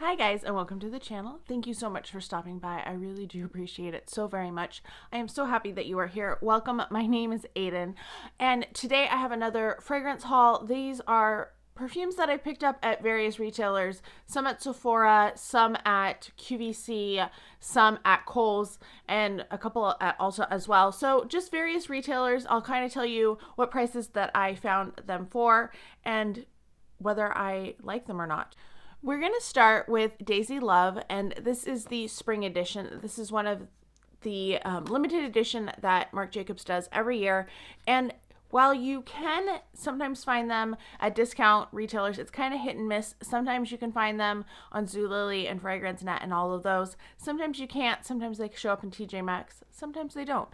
Hi guys, and welcome to the channel. Thank you so much for stopping by. I really do appreciate it so very much. I am so happy that you are here. Welcome. My name is Aiden, and today I have another fragrance haul. These are perfumes that I picked up at various retailers, some at Sephora, some at QVC, some at Kohl's, and a couple at Ulta as well. So just various retailers. I'll kind of tell you what prices that I found them for and whether I like them or not. We're going to start with Daisy Love, and this is the spring edition. This is one of the limited edition that Marc Jacobs does every year. And while you can sometimes find them at discount retailers, it's kind of hit and miss. Sometimes you can find them on Zulily and Fragrance Net and all of those. Sometimes you can't. Sometimes they show up in TJ Maxx. Sometimes they don't.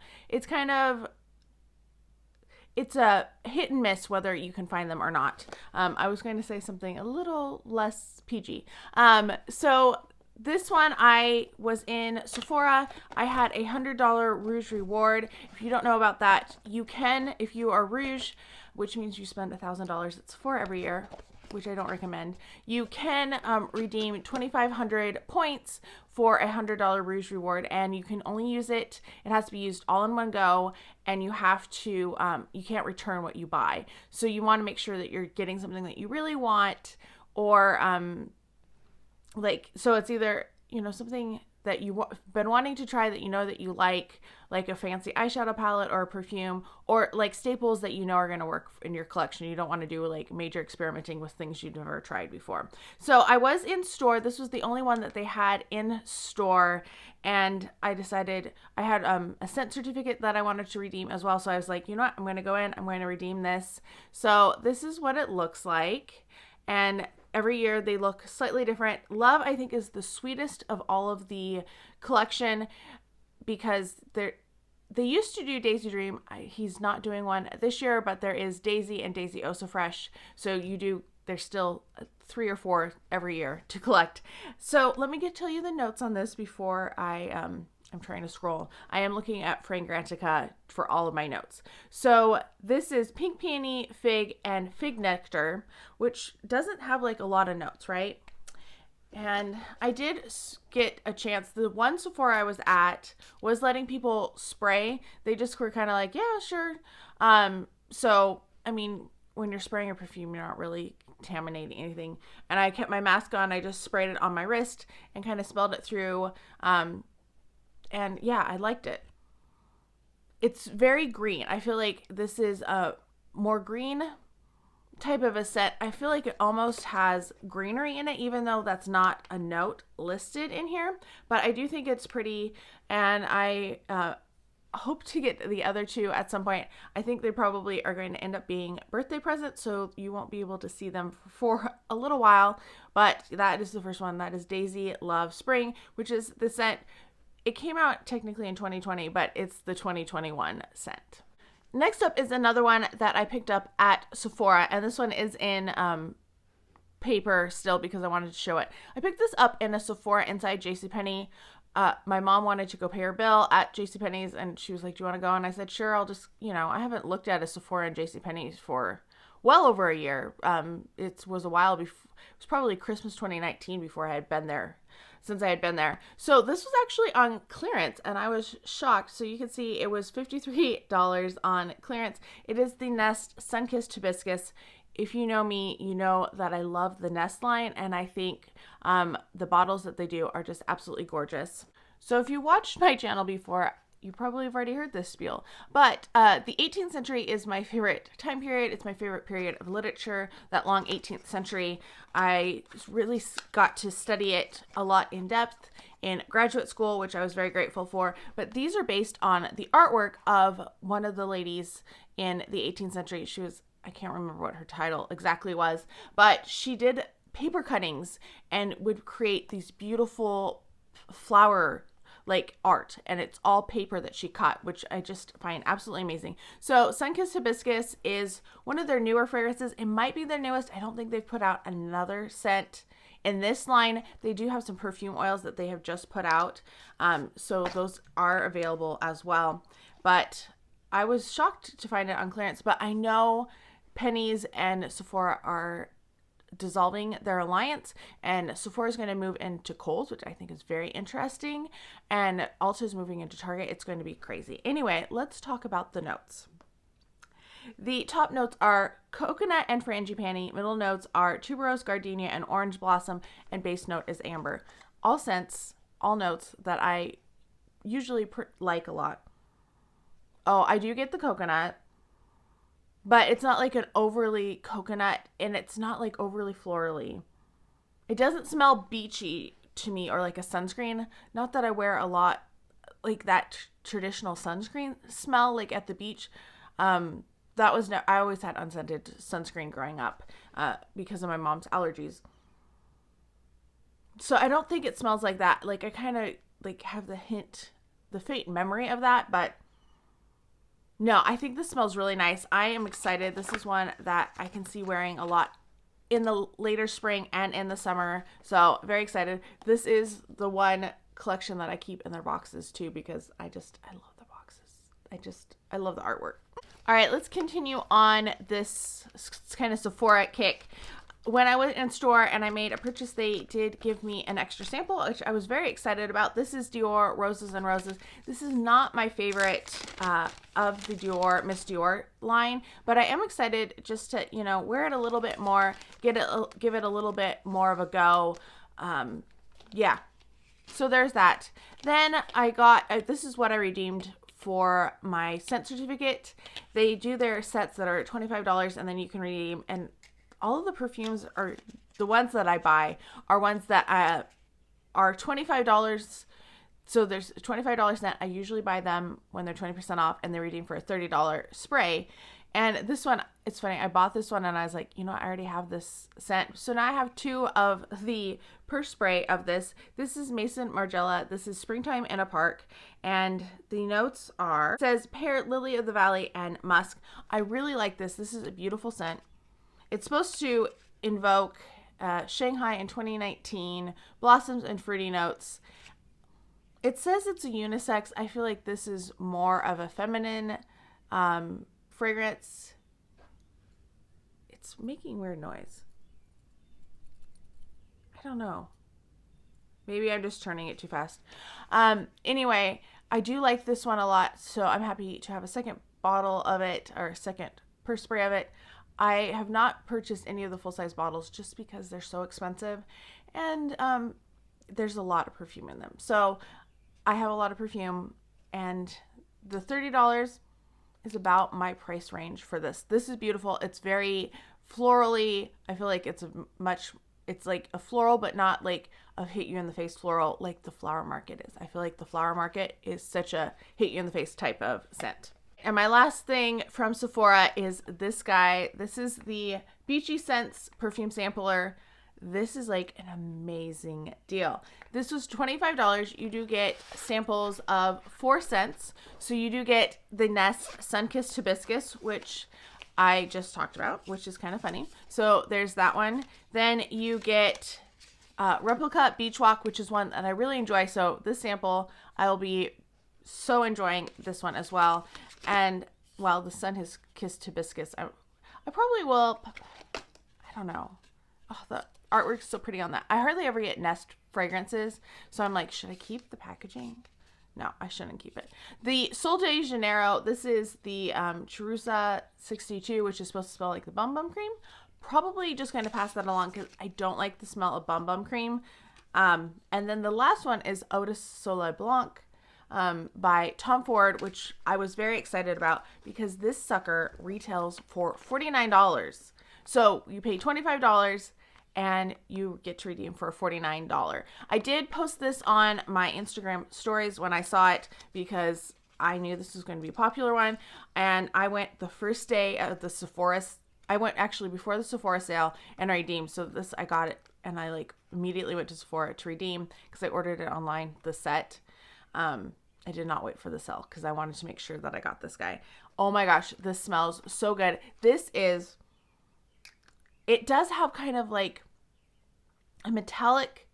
It's a hit and miss whether you can find them or not. I was going to say something a little less PG. So this one, I was in Sephora. I had a $100 Rouge reward. If you don't know about that, you can, if you are Rouge, which means you spend $1,000 at Sephora every year, which I don't recommend, you can redeem 2,500 points for a $100 Rouge reward, and you can only use it. It has to be used all in one go, and you have to, you can't return what you buy. So you want to make sure that you're getting something that you really want, or so it's either, something that you've been wanting to try that you know that you like a fancy eyeshadow palette or a perfume, or like staples that you know are going to work in your collection. You don't want to do like major experimenting with things you've never tried before. So I was in store. This was the only one that they had in store, and I decided I had a scent certificate that I wanted to redeem as well. So I was like, you know what, I'm going to go in, I'm going to redeem this. So this is what it looks like, and every year they look slightly different. Love, I think, is the sweetest of all of the collection because they used to do Daisy Dream. He's not doing one this year, but there is Daisy and Daisy Oh So Fresh. So there's still 3 or 4 every year to collect. So let me tell you the notes on this before I'm trying to scroll. I am looking at Fragrantica for all of my notes. So this is Pink Peony, Fig, and Fig Nectar, which doesn't have like a lot of notes, right? And I did get a chance. The one Sephora I was at was letting people spray. They just were kind of like, yeah, sure. So, I mean, when you're spraying a perfume, you're not really contaminating anything. And I kept my mask on. I just sprayed it on my wrist and kind of smelled it through. And yeah, I liked it. It's very green. I feel like this is a more green type of a scent. I feel like it almost has greenery in it, even though that's not a note listed in here. But I do think it's pretty, and I hope to get the other two at some point. I think they probably are going to end up being birthday presents, so you won't be able to see them for a little while. But that is the first one. That is Daisy Love Spring, which is the scent. It came out technically in 2020, but it's the 2021 scent. Next up is another one that I picked up at Sephora, and this one is in paper still because I wanted to show it. I picked this up in a Sephora inside JCPenney. My mom wanted to go pay her bill at JCPenney's, and she was like, do you want to go? And I said, sure, I'll just, I haven't looked at a Sephora and JCPenney's for well over a year. It was a while before, it was probably Christmas 2019 before I had been there. Since I had been there. So this was actually on clearance, and I was shocked. So you can see it was $53 on clearance. It is the Nest Sunkissed Hibiscus. If you know me, you know that I love the Nest line, and I think the bottles that they do are just absolutely gorgeous. So if you watched my channel before, you probably have already heard this spiel, but the 18th century is my favorite time period. It's my favorite period of literature, that long 18th century. I really got to study it a lot in depth in graduate school, which I was very grateful for. But these are based on the artwork of one of the ladies in the 18th century. I can't remember what her title exactly was, but she did paper cuttings and would create these beautiful flower like art, and it's all paper that she cut, which I just find absolutely amazing. So Sunkissed Hibiscus is one of their newer fragrances. It might be their newest. I don't think they've put out another scent in this line. They do have some perfume oils that they have just put out, so those are available as well. But I was shocked to find it on clearance, but I know Penny's and Sephora are dissolving their alliance, and Sephora is going to move into Kohl's, which I think is very interesting, and Ulta is moving into Target. It's going to be crazy. Anyway, let's talk about the notes. The top notes are coconut and frangipani. Middle notes are tuberose, gardenia, and orange blossom, and base note is amber. All scents, all notes that I usually like a lot. Oh, I do get the coconut, but it's not like an overly coconut, and it's not like overly florally. It doesn't smell beachy to me or like a sunscreen. Not that I wear a lot like that traditional sunscreen smell like at the beach. That was I always had unscented sunscreen growing up because of my mom's allergies. So I don't think it smells like that. Like I kind of like have the faint memory of that, but no, I think this smells really nice. I am excited. This is one that I can see wearing a lot in the later spring and in the summer. So very excited. This is the one collection that I keep in their boxes too, because I love the boxes. I love the artwork. All right, let's continue on this kind of Sephora kick. When I went in store and I made a purchase, they did give me an extra sample, which I was very excited about. This is Dior Roses and Roses. This is not my favorite of the Dior, Miss Dior line, but I am excited just to, wear it a little bit more, give it a little bit more of a go. Yeah, so there's that. Then I got, this is what I redeemed for my scent certificate. They do their sets that are $25 and then you can redeem, and all of the perfumes are the ones that I buy are ones that are $25. So there's $25 net. I usually buy them when they're 20% off and they redeem for a $30 spray. And this one, it's funny. I bought this one and I was like, I already have this scent. So now I have 2 of the per spray of this. This is Maison Margiela. This is Springtime in a Park. And the notes are, it says pear, lily of the valley, and musk. I really like this. This is a beautiful scent. It's supposed to invoke Shanghai in 2019, blossoms and fruity notes. It says it's a unisex. I feel like this is more of a feminine fragrance. It's making weird noise. I don't know. Maybe I'm just turning it too fast. Anyway, I do like this one a lot, so I'm happy to have a second bottle of it, or a second per spray of it. I have not purchased any of the full-size bottles just because they're so expensive, and there's a lot of perfume in them. So I have a lot of perfume, and the $30 is about my price range for this. This is beautiful. It's very florally. I feel like it's like a floral, but not like a hit you in the face floral like the Flower Market is. I feel like the Flower Market is such a hit you in the face type of scent. And my last thing from Sephora is this guy. This is the Beachy Scents Perfume Sampler. This is like an amazing deal. This was $25. You do get samples of 4 scents. So you do get the Nest Sunkissed Hibiscus, which I just talked about, which is kind of funny. So there's that one. Then you get Replica Beach Walk, which is one that I really enjoy. So this sample, I will be so enjoying this one as well. And while the Sun has kissed Hibiscus, I probably will, I don't know. Oh, the artwork's so pretty on that. I hardly ever get Nest fragrances, so I'm like, should I keep the packaging? No, I shouldn't keep it. The Sol de Janeiro, this is the Cherusa 62, which is supposed to smell like the Bum Bum Cream. Probably just going to pass that along because I don't like the smell of Bum Bum Cream. And then the last one is Eau de Soleil Blanc by Tom Ford, which I was very excited about because this sucker retails for $49. So you pay $25 and you get to redeem for a $49. I did post this on my Instagram stories when I saw it because I knew this was going to be a popular one. And I went the first day of the Sephora. I went actually before the Sephora sale and I redeemed. So this, I got it and I like immediately went to Sephora to redeem because I ordered it online, the set. I did not wait for the sale because I wanted to make sure that I got this guy. Oh my gosh, this smells so good. It does have kind of like a metallic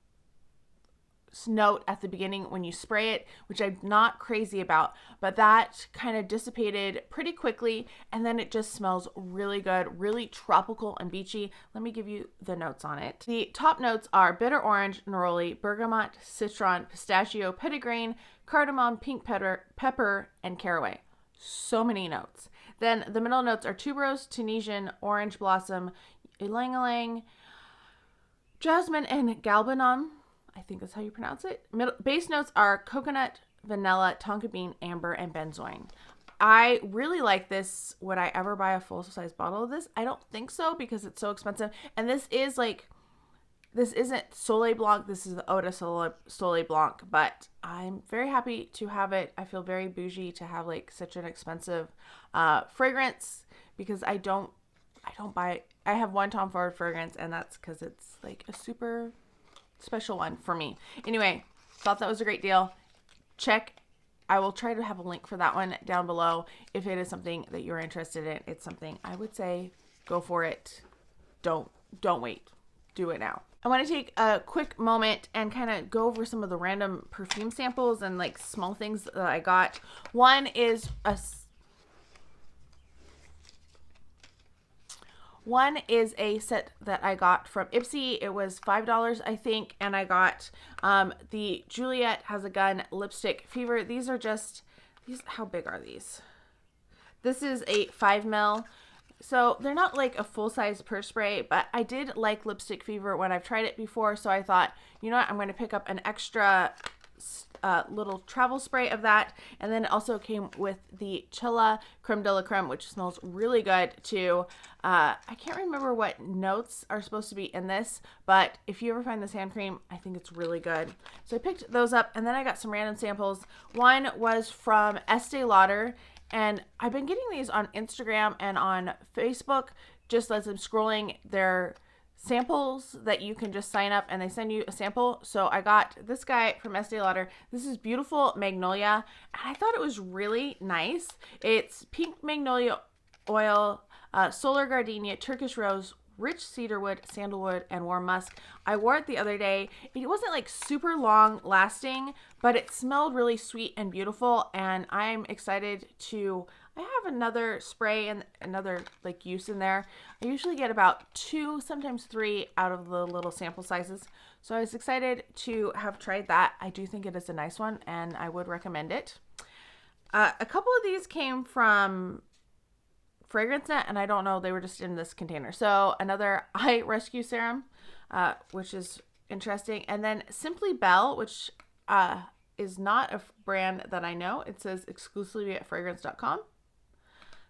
note at the beginning when you spray it, which I'm not crazy about, but that kind of dissipated pretty quickly, and then it just smells really good, really tropical and beachy. Let me give you the notes on it. The top notes are bitter orange, neroli, bergamot, citron, pistachio, petitgrain, cardamom, pink pepper, and caraway. So many notes. Then the middle notes are tuberose, Tunisian, orange blossom, ylang-ylang, jasmine, and galbanum. I think that's how you pronounce it. Base notes are coconut, vanilla, tonka bean, amber, and benzoin. I really like this. Would I ever buy a full-size bottle of this? I don't think so because it's so expensive. And this isn't Soleil Blanc. This is the Eau de Soleil Blanc. But I'm very happy to have it. I feel very bougie to have like such an expensive fragrance because I don't buy. I have one Tom Ford fragrance, and that's because it's like a super special one for me. Anyway, thought that was a great deal. Check. I will try to have a link for that one down below if it is something that you're interested in. It's something I would say go for it. Don't wait. Do it now. I want to take a quick moment and kind of go over some of the random perfume samples and like small things that I got. One is a set that I got from Ipsy. It was $5, I think, and I got the Juliet Has a Gun Lipstick Fever. These, how big are these? This is a 5 ml. So they're not like a full-size purse spray, but I did like Lipstick Fever when I've tried it before, so I thought, you know what, I'm going to pick up an extra little travel spray of that. And then it also came with the Chilla Creme de la Creme, which smells really good too. I can't remember what notes are supposed to be in this, but if you ever find this hand cream, I think it's really good. So I picked those up, and then I got some random samples. One was from Estee Lauder, and I've been getting these on Instagram and on Facebook just as I'm scrolling their samples that you can just sign up and they send you a sample. So I got this guy from Estee Lauder. This is Beautiful Magnolia, and I thought it was really nice. It's pink magnolia oil, solar gardenia, Turkish rose, rich cedarwood, sandalwood, and warm musk. I wore it the other day. It wasn't like super long lasting, but it smelled really sweet and beautiful, and I'm excited to, I have another spray and another like use in there. I usually get about 2, sometimes 3 out of the little sample sizes. So I was excited to have tried that. I do think it is a nice one, and I would recommend it. A couple of these came from Fragrance Net, and I don't know, they were just in this container. So another eye rescue serum, which is interesting. And then Simply Belle, which is not a brand that I know. It says exclusively at fragrance.com.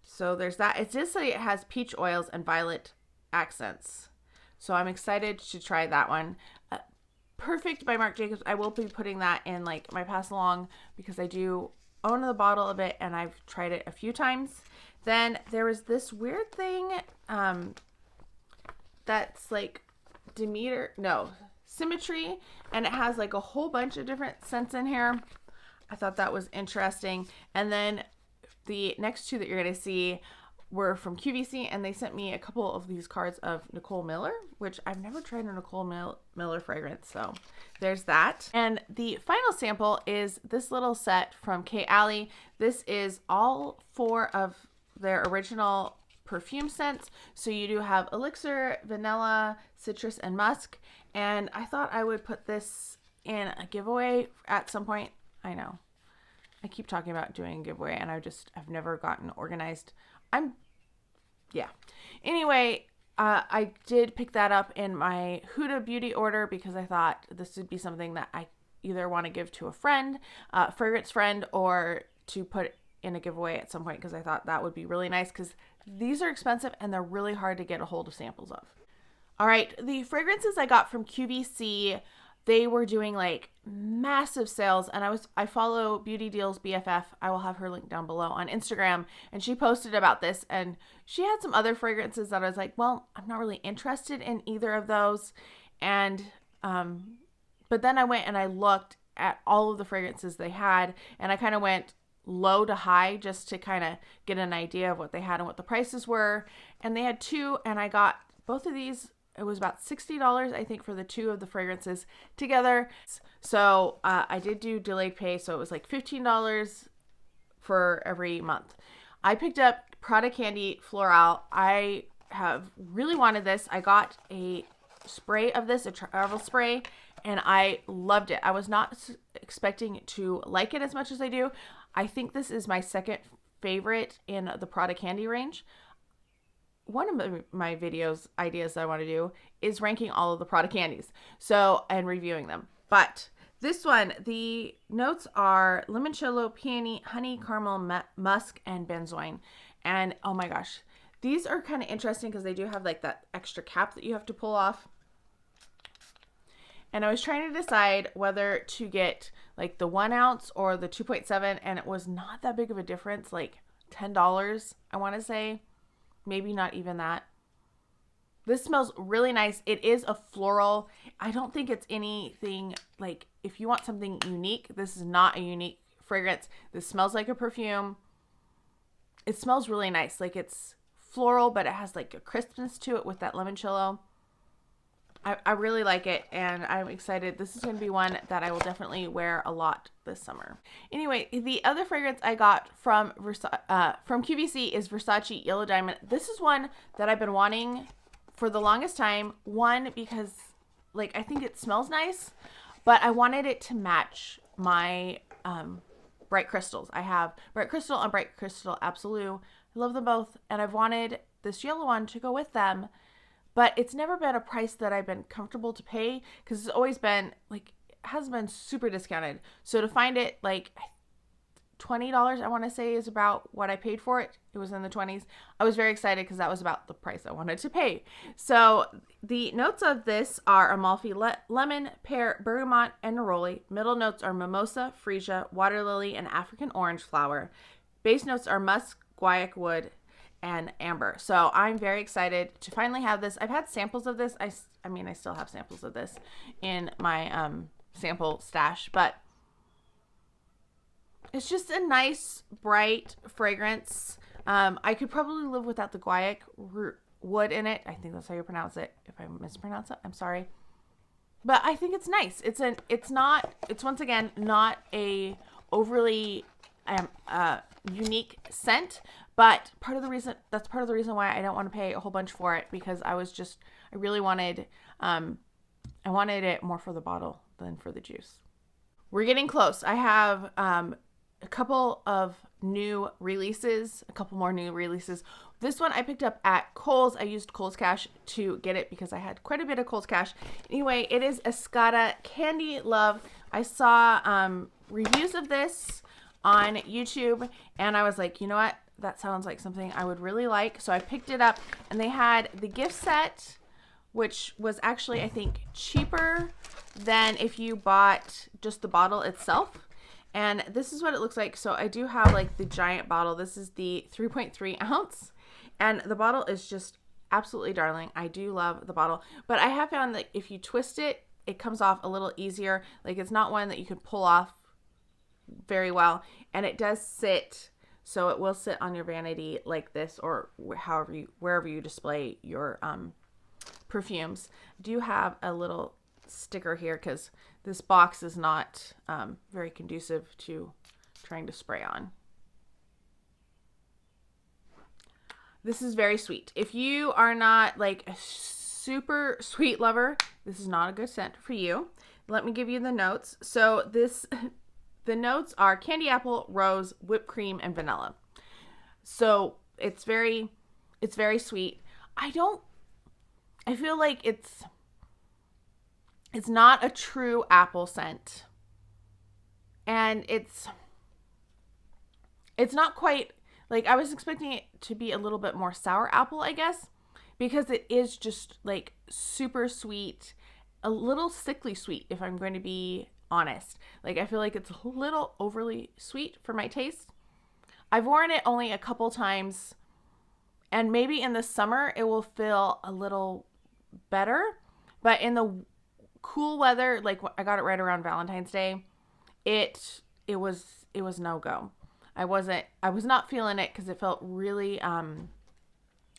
So there's that. It does say it has peach oils and violet accents. So I'm excited to try that one. Perfect by Marc Jacobs. I will be putting that in like my pass along because I do own the bottle of it and I've tried it a few times. Then there was this weird thing that's like Symmetry, and it has like a whole bunch of different scents in here. I thought that was interesting. And then the next 2 that you're going to see were from QVC, and they sent me a couple of these cards of Nicole Miller, which I've never tried a Nicole Miller fragrance, so there's that. And the final sample is this little set from K. Alley. This is all 4 of their original perfume scents. So you do have elixir, vanilla, citrus, and musk. And I thought I would put this in a giveaway at some point. I know I keep talking about doing a giveaway and I've never gotten organized. Anyway, I did pick that up in my Huda Beauty order because I thought this would be something that I either want to give to a friend, fragrance friend, or to put in a giveaway at some point because I thought that would be really nice because these are expensive and they're really hard to get a hold of samples of. All right, the fragrances I got from QVC, they were doing like massive sales, and I follow Beauty Deals BFF. I will have her link down below on Instagram, and she posted about this, and she had some other fragrances that I was like, well, I'm not really interested in either of those. And but then I went and I looked at all of the fragrances they had, and I kind of went low to high just to kind of get an idea of what they had and what the prices were. And they had 2, and I got both of these it was about $60, I think, for the two of the fragrances together. So I did do delayed pay, so it was like $15 for every month. I picked up Prada Candy Florale. I have really wanted this. I got a spray of this, a travel spray, and I loved it. I was not expecting to like it as much as I do. I think this is my second favorite in the Prada Candy range. One of my ideas that I want to do is ranking all of the Prada candies, and reviewing them. But this one, the notes are limoncello, peony, honey, caramel, musk, and benzoin. And oh my gosh, these are kind of interesting because they do have like that extra cap that you have to pull off. And I was trying to decide whether to get like the 1 ounce or the 2.7, and it was not that big of a difference, like $10, I want to say. Maybe not even that. This smells really nice. It is a floral. I don't think it's anything like, if you want something unique, this is not a unique fragrance. This smells like a perfume. It smells really nice. Like it's floral, but it has like a crispness to it with that limoncello. I really like it, and I'm excited. This is going to be one that I will definitely wear a lot this summer. Anyway, the other fragrance I got from QVC is Versace Yellow Diamond. This is one that I've been wanting for the longest time. One, because like I think it smells nice, but I wanted it to match my bright crystals. I have Bright Crystal and Bright Crystal Absolute. I love them both, and I've wanted this yellow one to go with them. But it's never been a price that I've been comfortable to pay, because it's always been like, has been super discounted. So to find it like $20, I want to say, is about what I paid for it. It was in the 20s. I was very excited because that was about the price I wanted to pay. So the notes of this are Amalfi, lemon, pear, bergamot, and neroli. Middle notes are mimosa, freesia, water lily, and African orange flower. Base notes are musk, guaiac wood, and amber. So I'm very excited to finally have this. I've had samples of this. I mean, I still have samples of this in my sample stash, but it's just a nice, bright fragrance. I could probably live without the guaiac wood in it. I think that's how you pronounce it. If I mispronounce it, I'm sorry. But I think it's nice. It's once again not a overly unique scent, but that's part of the reason why I don't want to pay a whole bunch for it, because I really wanted I wanted it more for the bottle than for the juice. We're getting close. I have a couple of new releases, a couple more new releases. This one I picked up at Kohl's. I used Kohl's Cash to get it because I had quite a bit of Kohl's Cash. Anyway, it is Escada Candy Love. I saw reviews of this on YouTube, and I was like, you know what? That sounds like something I would really like. So I picked it up, and they had the gift set, which was actually, I think, cheaper than if you bought just the bottle itself. And this is what it looks like. So I do have like the giant bottle. This is the 3.3 ounce, and the bottle is just absolutely darling. I do love the bottle, but I have found that if you twist it, it comes off a little easier. Like it's not one that you could pull off very well, and it does sit. So it will sit on your vanity like this, or wherever you display your perfumes. I do have a little sticker here because this box is not very conducive to trying to spray on. This is very sweet. If you are not like a super sweet lover, this is not a good scent for you. Let me give you the notes. So the notes are candy apple, rose, whipped cream, and vanilla. So it's very sweet. I feel like it's not a true apple scent. And it's not quite, like I was expecting it to be a little bit more sour apple, I guess, because it is just like super sweet, a little sickly sweet, if I'm going to be honest. Like I feel like it's a little overly sweet for my taste. I've worn it only a couple times, and maybe in the summer it will feel a little better, but in the cool weather, like I got it right around Valentine's Day, it was no go. I was not feeling it because it felt really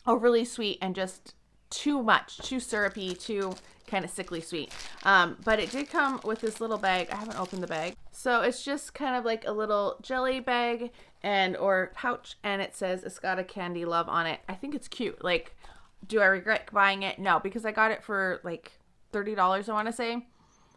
overly sweet and just too much, too syrupy, too kind of sickly sweet. But it did come with this little bag. I haven't opened the bag. So it's just kind of like a little jelly bag or pouch, and it says Escada Candy Love on it. I think it's cute. Like, do I regret buying it? No, because I got it for like $30, I want to say.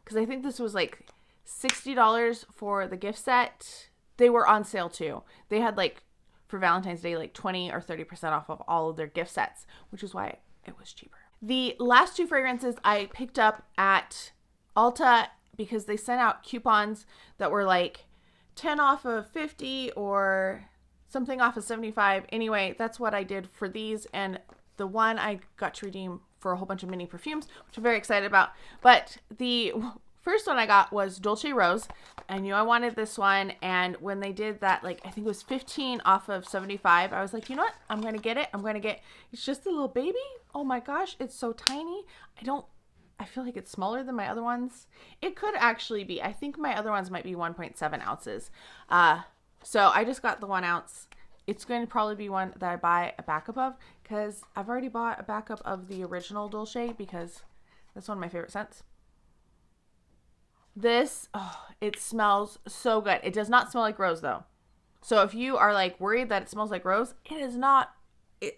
Because I think this was like $60 for the gift set. They were on sale too. They had like, for Valentine's Day, like 20 or 30% off of all of their gift sets, which is why it was cheaper. The last two fragrances I picked up at Ulta because they sent out coupons that were like 10 off of 50 or something off of 75. Anyway, that's what I did for these. And the one I got to redeem for a whole bunch of mini perfumes, which I'm very excited about. But the first one I got was Dolce Rose. I knew I wanted this one. And when they did that, like, I think it was 15 off of 75, I was like, you know what? I'm going to get it. It's just a little baby. Oh my gosh. It's so tiny. I feel like it's smaller than my other ones. It could actually be. I think my other ones might be 1.7 ounces. So I just got the 1 ounce. It's going to probably be one that I buy a backup of because I've already bought a backup of the original Dolce because that's one of my favorite scents. This, it smells so good. It does not smell like rose though. So if you are like worried that it smells like rose, it is not.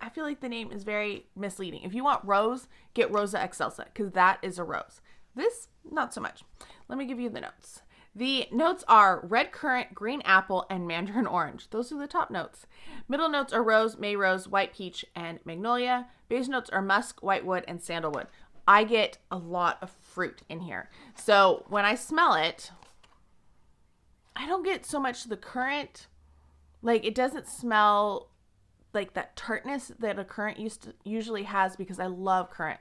I feel like the name is very misleading. If you want rose, get Rosa Excelsa because that is a rose. This, not so much. Let me give you the notes. The notes are red currant, green apple, and mandarin orange. Those are the top notes. Middle notes are rose, May rose, white peach, and magnolia. Base notes are musk, white wood, and sandalwood. I get a lot of fruit in here. So when I smell it, I don't get so much the currant. Like, it doesn't smell like that tartness that a currant usually has because I love currant.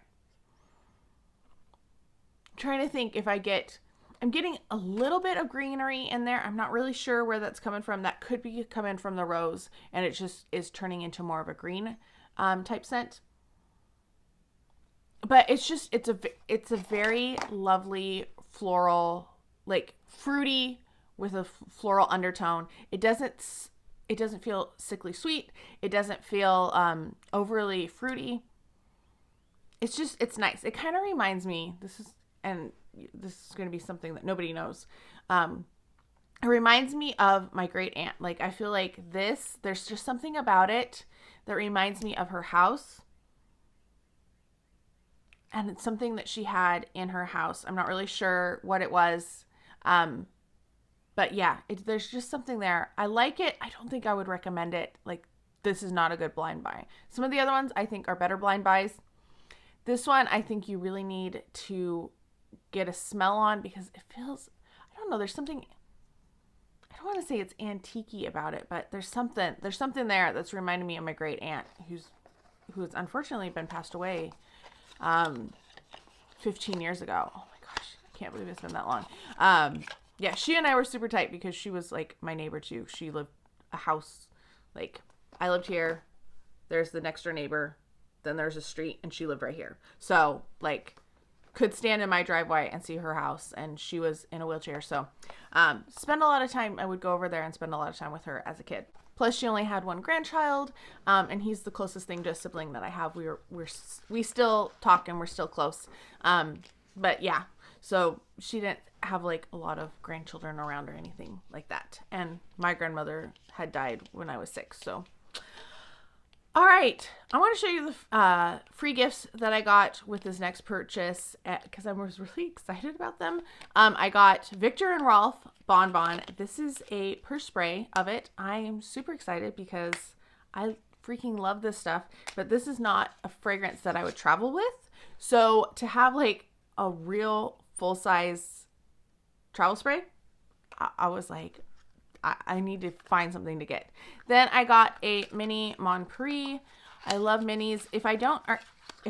I'm trying to think if I'm getting a little bit of greenery in there. I'm not really sure where that's coming from. That could be coming from the rose and it just is turning into more of a green type scent. But it's a very lovely floral, like fruity with a floral undertone. It doesn't feel sickly sweet. It doesn't feel overly fruity. It's nice. It kind of reminds me, this is going to be something that nobody knows. It reminds me of my great aunt. Like, I feel like there's just something about it that reminds me of her house. And it's something that she had in her house. I'm not really sure what it was. But yeah, there's just something there. I like it. I don't think I would recommend it. Like, this is not a good blind buy. Some of the other ones I think are better blind buys. This one, I think you really need to get a smell on because it feels, I don't know, there's something, I don't want to say it's antique-y about it, but there's something there that's reminding me of my great aunt who's unfortunately been passed away 15 years ago. Oh my gosh, I can't believe it's been that long. Yeah, she and I were super tight because she was like my neighbor too. She lived a house, like I lived here, there's the next door neighbor, then there's a street, and she lived right here. So like could stand in my driveway and see her house, and she was in a wheelchair. So spend a lot of time, I would go over there and spend a lot of time with her as a kid. Plus she only had one grandchild, and he's the closest thing to a sibling that I have. We still talk and we're still close. But yeah, so she didn't have like a lot of grandchildren around or anything like that. And my grandmother had died when I was 6. So, all right, I want to show you the free gifts that I got with this next purchase because I was really excited about them. I got Viktor and Rolf Bonbon. This is a purse spray of it. I am super excited because I freaking love this stuff, but this is not a fragrance that I would travel with. So to have like a real full-size travel spray, I was like, I need to find something to get. Then I got a mini Mon Prix. I love minis. If I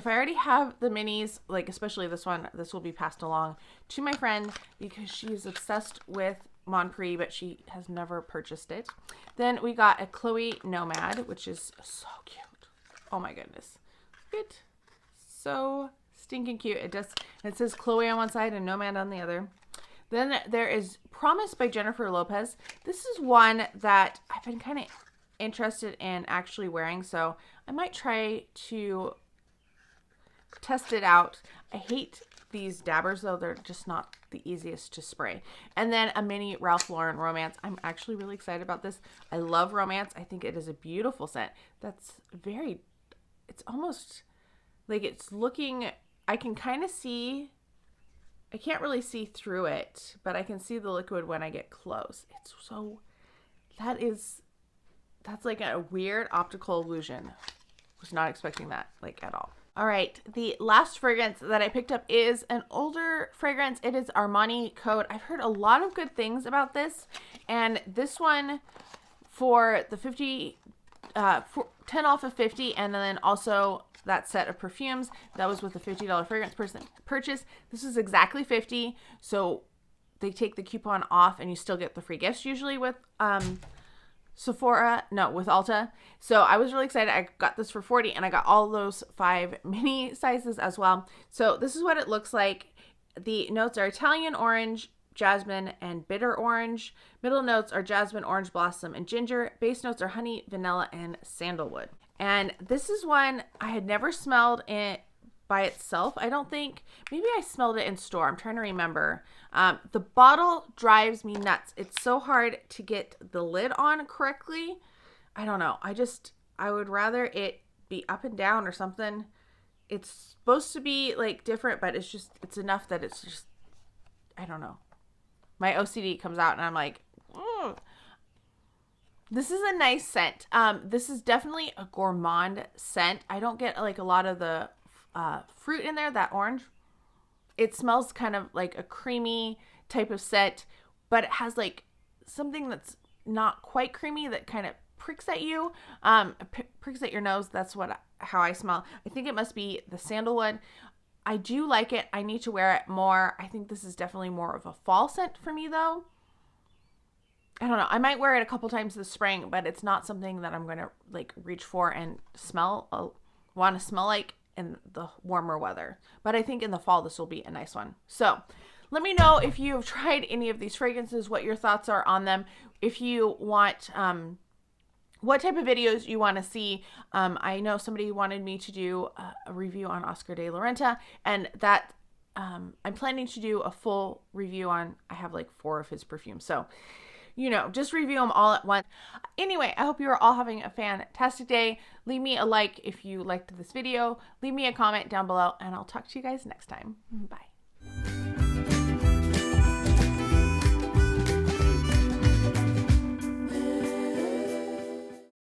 already have the minis, like especially this one, this will be passed along to my friend because she's obsessed with Mon Prix, but she has never purchased it. Then we got a Chloe Nomad, which is so cute. Oh my goodness. It's so stinking cute. It says Chloe on one side and Nomad on the other. Then there is Promise by Jennifer Lopez. This is one that I've been kind of interested in actually wearing, so I might try to test it out. I hate these dabbers though. They're just not the easiest to spray. And then a mini Ralph Lauren Romance. I'm actually really excited about this. I love Romance. I think it is a beautiful scent. That's very, it's almost like it's looking, I can kind of see, I can't really see through it, but I can see the liquid when I get close. It's so, that's like a weird optical illusion. Was not expecting that like at all. All right, the last fragrance that I picked up is an older fragrance. It is Armani Code. I've heard a lot of good things about this, and this one for the 10 off of 50, and then also that set of perfumes that was with the $50 fragrance purchase. This is exactly 50, so they take the coupon off, and you still get the free gifts usually with with Ulta. So I was really excited. I got this for 40, and I got all those 5 mini sizes as well. So this is what it looks like. The notes are Italian orange, jasmine, and bitter orange. Middle notes are jasmine, orange blossom, and ginger. Base notes are honey, vanilla, and sandalwood. And this is one I had never smelled it by itself. I don't think, maybe I smelled it in store. I'm trying to remember. The bottle drives me nuts. It's so hard to get the lid on correctly. I don't know. I would rather it be up and down or something. It's supposed to be like different, but it's enough that it's just, I don't know. My OCD comes out and I'm like, ugh. This is a nice scent. This is definitely a gourmand scent. I don't get like a lot of the fruit in there, that orange. It smells kind of like a creamy type of scent, but it has like something that's not quite creamy that kind of pricks at you, pricks at your nose. That's how I smell. I think it must be the sandalwood. I do like it. I need to wear it more. I think this is definitely more of a fall scent for me though. I don't know. I might wear it a couple times this spring, but it's not something that I'm going to like reach for and want to smell like in the warmer weather. But I think in the fall, this will be a nice one. So let me know if you've tried any of these fragrances, what your thoughts are on them. If you want, what type of videos you want to see. I know somebody wanted me to do a review on Oscar de la Renta, and that I'm planning to do a full review on, I have like 4 of his perfumes. So just review them all at once. Anyway, I hope you are all having a fantastic day. Leave me a like if you liked this video. Leave me a comment down below, and I'll talk to you guys next time. Bye.